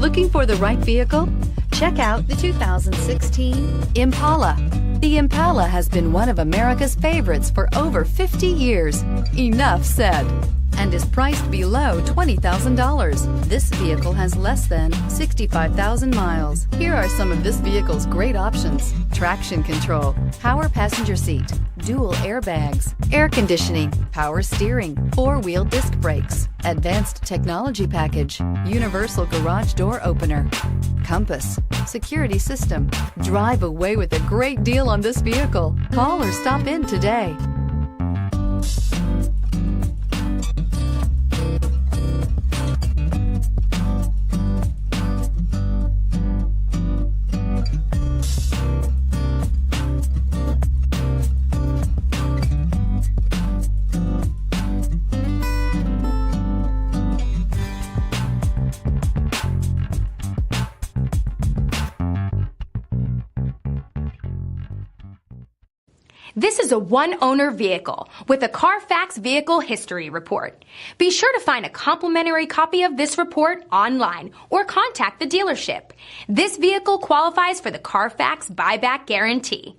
Looking for the right vehicle? Check out the 2016 Impala. The Impala has been one of America's favorites for over 50 years. Enough said. And is priced below $20,000. This vehicle has less than 65,000 miles. Here are some of this vehicle's great options: traction control, power passenger seat, dual airbags, air conditioning, power steering, four-wheel disc brakes, advanced technology package, universal garage door opener, compass, security system. Drive away with a great deal on this vehicle. Call or stop in today. This is a one-owner vehicle with a Carfax Vehicle History Report. Be sure to find a complimentary copy of this report online or contact the dealership. This vehicle qualifies for the Carfax Buyback Guarantee.